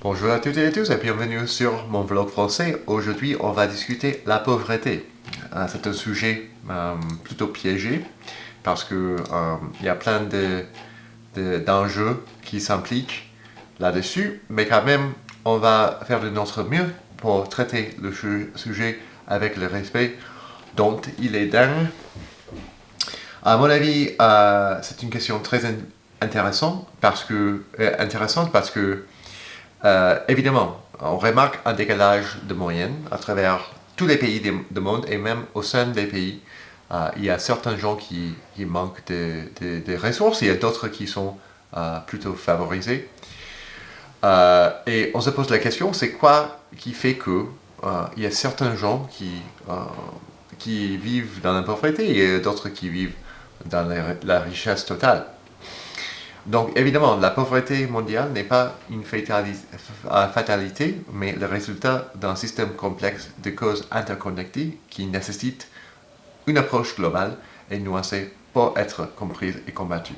Bonjour à toutes et à tous et bienvenue sur mon vlog français. Aujourd'hui, on va discuter la pauvreté. C'est un sujet plutôt piégé parce que il y a plein d'enjeux qui s'impliquent là-dessus, mais quand même, on va faire de notre mieux pour traiter le sujet avec le respect dont il est dingue. À mon avis, c'est une question très intéressante parce que évidemment, on remarque un décalage de moyenne à travers tous les pays du monde et même au sein des pays. Il y a certains gens qui manquent de ressources, il y a d'autres qui sont plutôt favorisés. Et on se pose la question, c'est quoi qui fait que il y a certains gens qui vivent dans la pauvreté et d'autres qui vivent dans la richesse totale. Donc évidemment, la pauvreté mondiale n'est pas une fatalité, mais le résultat d'un système complexe de causes interconnectées qui nécessite une approche globale et nuancée pour être comprise et combattue.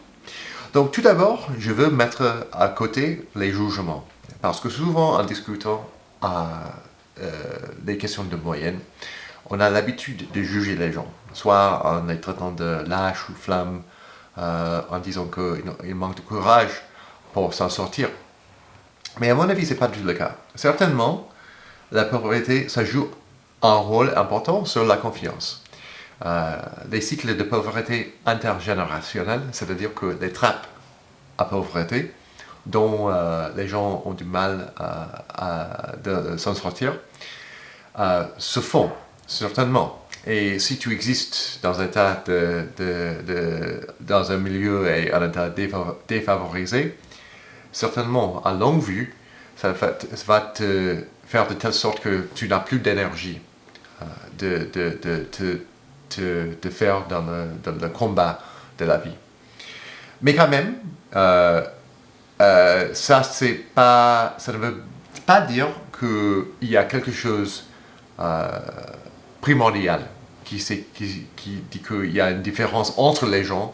Donc tout d'abord, je veux mettre à côté les jugements, parce que souvent en discutant des questions de moyenne, on a l'habitude de juger les gens, soit en les traitant de lâches ou flammes, en disant qu'il manque de courage pour s'en sortir. Mais à mon avis, ce n'est pas du tout le cas. Certainement, la pauvreté, ça joue un rôle important sur la confiance. Les cycles de pauvreté intergénérationnelle, c'est-à-dire que les trappes à pauvreté, dont les gens ont du mal de s'en sortir, se font, certainement. Et si tu existes dans un état dans un milieu et un état défavorisé, certainement, à longue vue, ça va te faire de telle sorte que tu n'as plus d'énergie de faire dans le combat de la vie. Mais quand même, ça ne veut pas dire qu'il y a quelque chose primordial qui dit qu'il y a une différence entre les gens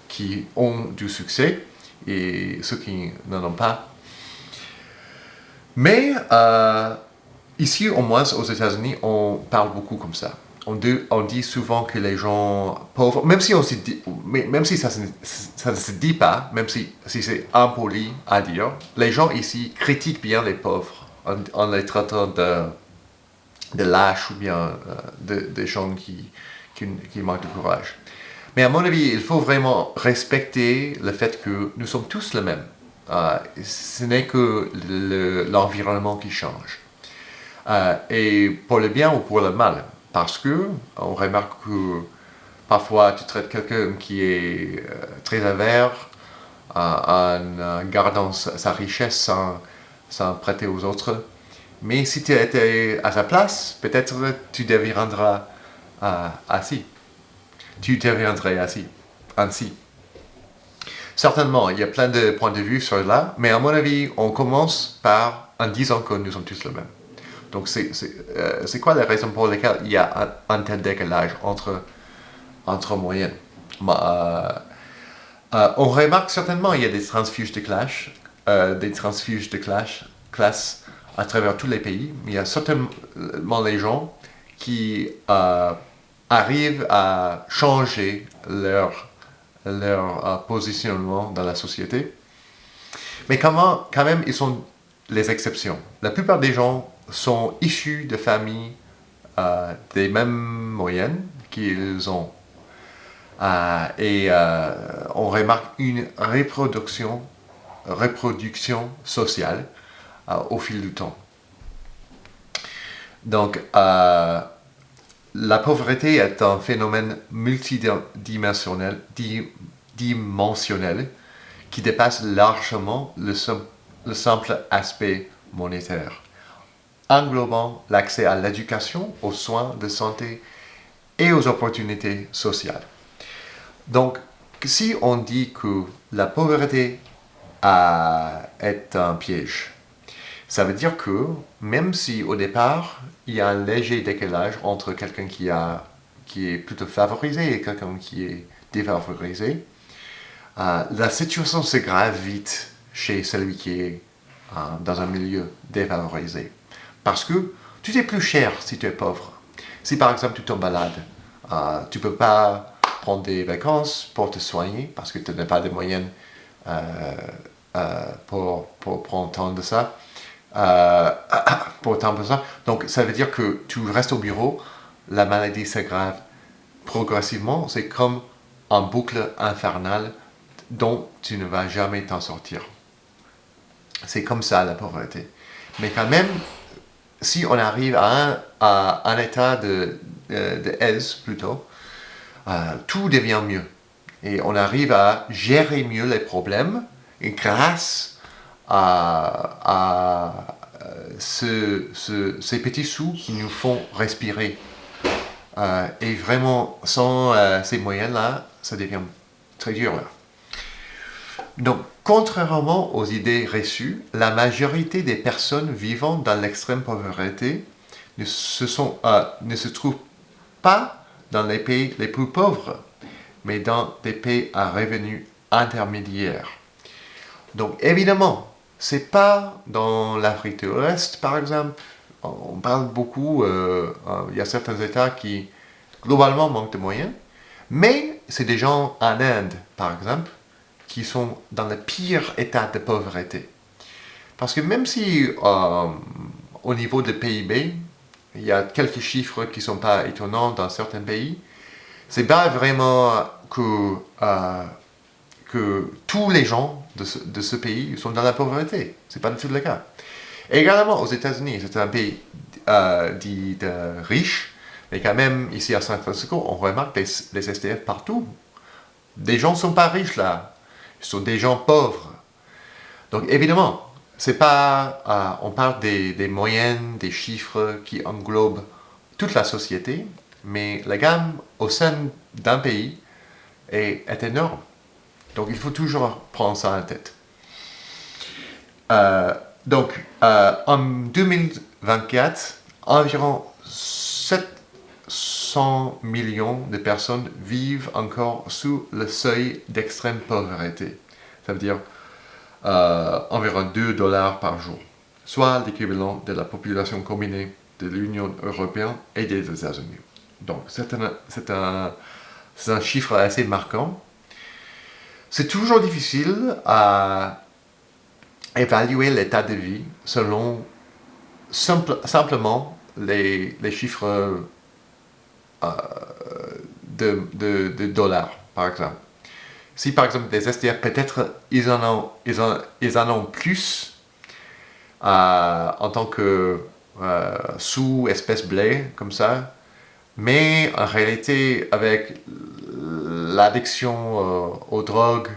qui ont du succès et ceux qui n'en ont pas. Mais ici, au moins aux États-Unis, on parle beaucoup comme ça. On dit souvent que les gens pauvres, même si ça ne se dit pas, même si c'est impoli à dire, les gens ici critiquent bien les pauvres en les traitant de lâches ou bien de gens qui manquent de courage. Mais à mon avis, il faut vraiment respecter le fait que nous sommes tous les mêmes. Ce n'est que l'environnement qui change. Et pour le bien ou pour le mal. Parce que on remarque que parfois tu traites quelqu'un qui est très sévère en gardant sa richesse sans prêter aux autres. Mais si tu étais à sa place, peut-être tu deviendras assis. Tu deviendrais ainsi. Certainement, il y a plein de points de vue sur cela, mais à mon avis, on commence en disant que nous sommes tous les mêmes. Donc c'est quoi la raison pour laquelle il y a un tel décalage entre moyennes? On remarque certainement qu'il y a des transfuges de classe à travers tous les pays. Il y a certainement les gens qui arrivent à changer leur positionnement dans la société. Mais quand même, ils sont les exceptions. La plupart des gens sont issus de familles des mêmes moyennes qu'ils ont. Et on remarque une reproduction sociale au fil du temps. Donc, la pauvreté est un phénomène multidimensionnel qui dépasse largement le simple aspect monétaire, englobant l'accès à l'éducation, aux soins de santé et aux opportunités sociales. Donc, si on dit que la pauvreté est un piège, ça veut dire que même si au départ, il y a un léger décalage entre quelqu'un qui est plutôt favorisé et quelqu'un qui est défavorisé, la situation se grave vite chez celui qui est dans un milieu défavorisé. Parce que tout est plus cher si tu es pauvre. Si par exemple tu tombes malade, tu ne peux pas prendre des vacances pour te soigner parce que tu n'as pas de moyens pour prendre temps de ça. Donc ça veut dire que tu restes au bureau, la maladie s'aggrave progressivement, c'est comme un boucle infernale dont tu ne vas jamais t'en sortir. C'est comme ça la pauvreté. Mais quand même, si on arrive à un état de aise plutôt, tout devient mieux. Et on arrive à gérer mieux les problèmes et grâce à ces petits sous qui nous font respirer. Et vraiment, sans ces moyens-là, ça devient très dur. Là. Donc, contrairement aux idées reçues, la majorité des personnes vivant dans l'extrême pauvreté ne se trouvent pas dans les pays les plus pauvres, mais dans des pays à revenus intermédiaires. Donc, évidemment, c'est pas dans l'Afrique de l'Ouest, par exemple. On parle beaucoup, il y a certains États qui, globalement, manquent de moyens, mais c'est des gens en Inde, par exemple, qui sont dans le pire état de pauvreté. Parce que même si, au niveau de PIB, il y a quelques chiffres qui ne sont pas étonnants dans certains pays, c'est pas vraiment que tous les gens de ce pays sont dans la pauvreté. C'est pas du tout le cas. Et également aux États-Unis, c'est un pays dit riche, mais quand même ici à San Francisco, on remarque les SDF partout. Des gens ne sont pas riches là, ce sont des gens pauvres. Donc évidemment, c'est pas, on parle des moyennes, des chiffres qui englobent toute la société, mais la gamme au sein d'un pays est énorme. Donc il faut toujours prendre ça en tête. En 2024, environ 700 millions de personnes vivent encore sous le seuil d'extrême pauvreté. Ça veut dire environ $2 par jour, soit l'équivalent de la population combinée de l'Union européenne et des États-Unis. Donc c'est un chiffre assez marquant. C'est toujours difficile à évaluer l'état de vie selon simplement les chiffres de dollars, par exemple. Si par exemple les SDF, peut-être ils en ont plus en tant que sous-espèce blé, comme ça, mais en réalité, avec l'addiction aux drogues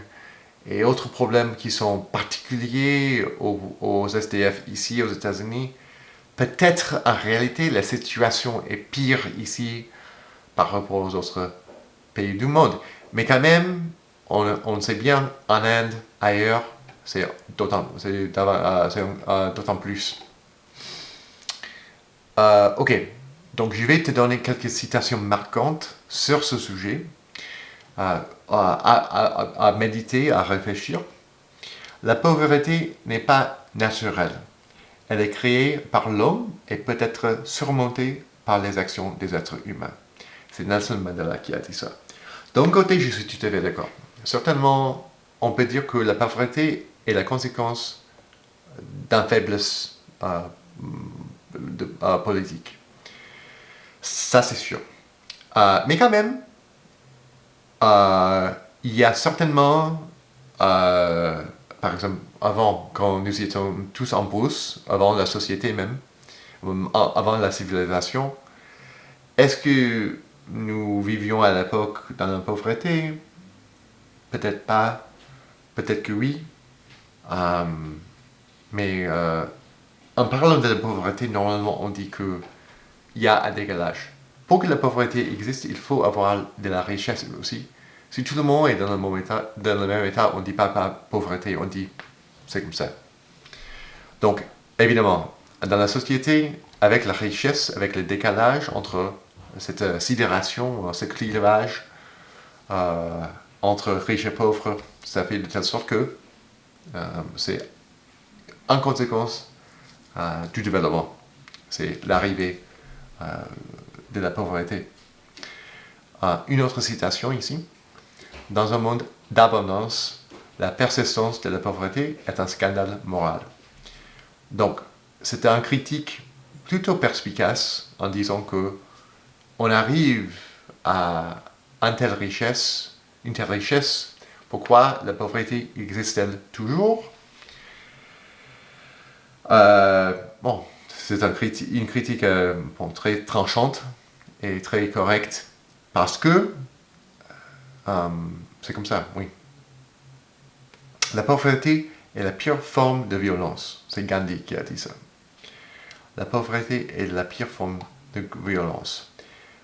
et autres problèmes qui sont particuliers aux SDF ici aux États-Unis, peut-être en réalité la situation est pire ici par rapport aux autres pays du monde. Mais quand même, on sait bien en Inde, ailleurs, c'est d'autant plus. Ok, donc je vais te donner quelques citations marquantes sur ce sujet, à méditer, à réfléchir. La pauvreté n'est pas naturelle. Elle est créée par l'homme et peut être surmontée par les actions des êtres humains. C'est Nelson Mandela qui a dit ça. D'un côté, je suis tout à fait d'accord. Certainement, on peut dire que la pauvreté est la conséquence d'une faiblesse politique. Ça, c'est sûr. Mais quand même, il y a certainement, par exemple, avant, quand nous étions tous en brousse, avant la société même, avant la civilisation, est-ce que nous vivions à l'époque dans la pauvreté? Peut-être pas, peut-être que oui. Mais en parlant de la pauvreté, normalement on dit qu'il y a un décalage. Pour que la pauvreté existe, il faut avoir de la richesse aussi. Si tout le monde est dans le même état, on ne dit pas pauvreté, on dit c'est comme ça. Donc, évidemment, dans la société, avec la richesse, avec le décalage entre cette sidération, ce clivage entre riches et pauvres, ça fait de telle sorte que c'est en conséquence du développement. C'est l'arrivée de la pauvreté. Une autre citation ici. Dans un monde d'abondance, la persistance de la pauvreté est un scandale moral. Donc, c'est un critique plutôt perspicace en disant que on arrive à une telle richesse, pourquoi la pauvreté existe-t-elle toujours? Bon, c'est une critique très tranchante et très correcte parce que c'est comme ça, oui. La pauvreté est la pire forme de violence. C'est Gandhi qui a dit ça. La pauvreté est la pire forme de violence.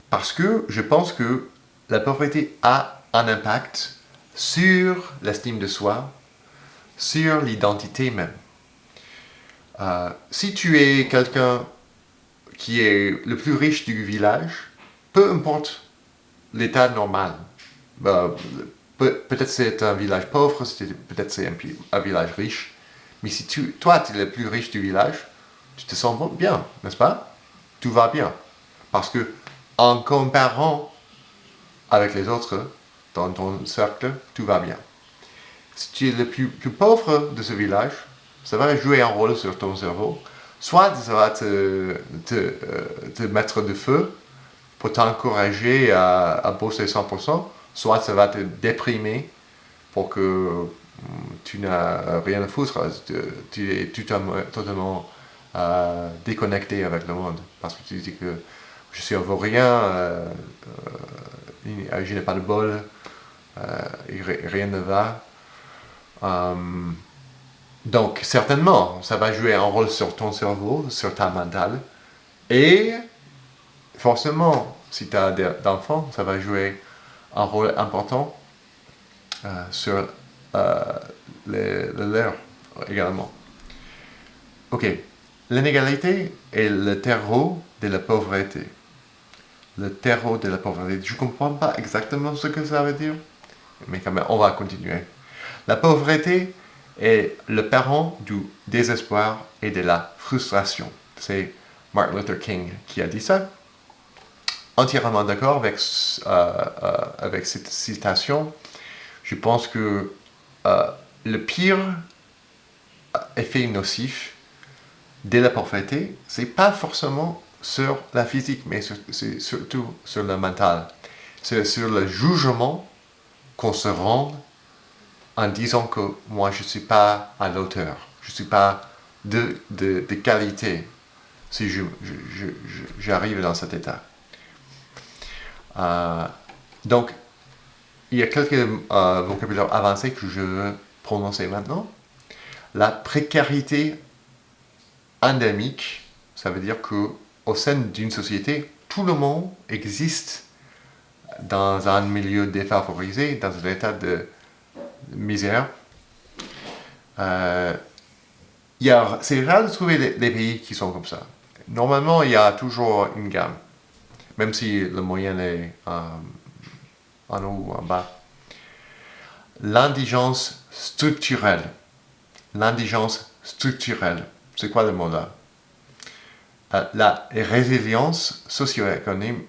Parce que je pense que la pauvreté a un impact sur l'estime de soi, sur l'identité même. Si tu es quelqu'un qui est le plus riche du village, peu importe l'état normal, peut-être c'est un village pauvre, peut-être c'est un village riche, mais si toi tu es le plus riche du village, tu te sens bien, n'est-ce pas? Tout va bien. Parce que en comparant avec les autres dans ton cercle, tout va bien. Si tu es le plus pauvre de ce village, ça va jouer un rôle sur ton cerveau. Soit ça va te mettre de feu pour t'encourager à bosser 100%, soit ça va te déprimer pour que tu n'as rien à foutre. Tu es totalement déconnecté avec le monde. Parce que tu dis que je suis un vaurien, je n'ai pas de bol, rien ne va. Donc, certainement, ça va jouer un rôle sur ton cerveau, sur ta mentale. Et forcément, si tu as d'enfants, ça va jouer un rôle important sur leur également. Ok, l'inégalité est le terreau de la pauvreté. Le terreau de la pauvreté. Je ne comprends pas exactement ce que ça veut dire, mais quand même, on va continuer. La pauvreté est le parent du désespoir et de la frustration. C'est Martin Luther King qui a dit ça. Entièrement d'accord avec cette citation. Je pense que le pire effet nocif de la pauvreté, c'est pas forcément sur la physique, mais c'est surtout sur le mental. C'est sur le jugement qu'on se rend en disant que moi je ne suis pas à l'auteur, je ne suis pas de qualité si j'arrive dans cet état. Donc, il y a quelques vocabulaires avancés que je veux prononcer maintenant. La précarité endémique, ça veut dire qu'au sein d'une société, tout le monde existe dans un milieu défavorisé, dans un état de misère. C'est rare de trouver des pays qui sont comme ça. Normalement, il y a toujours une gamme, même si le moyen est en haut ou en bas. L'indigence structurelle. L'indigence structurelle. C'est quoi le mot là? La résilience socio-économique.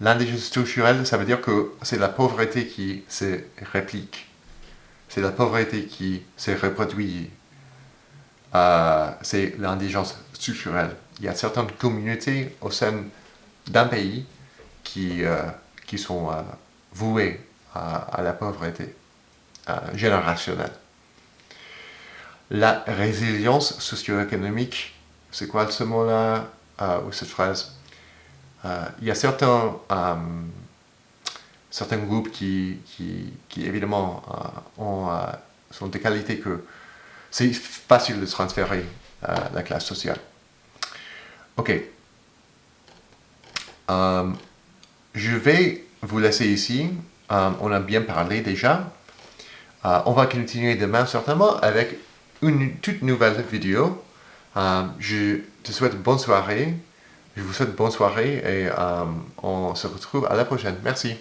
L'indigence structurelle, ça veut dire que c'est la pauvreté qui se réplique. C'est la pauvreté qui se reproduit. C'est l'indigence structurelle. Il y a certaines communautés au sein d'un pays qui sont vouées à la pauvreté générationnelle. La résilience socio-économique, c'est quoi ce mot-là ou cette phrase? Il y a certains groupes qui évidemment sont de qualité que c'est facile de transférer la classe sociale. Ok. Je vais vous laisser ici. On a bien parlé déjà. On va continuer demain certainement avec une toute nouvelle vidéo. Je te souhaite bonne soirée. Je vous souhaite bonne soirée et on se retrouve à la prochaine. Merci.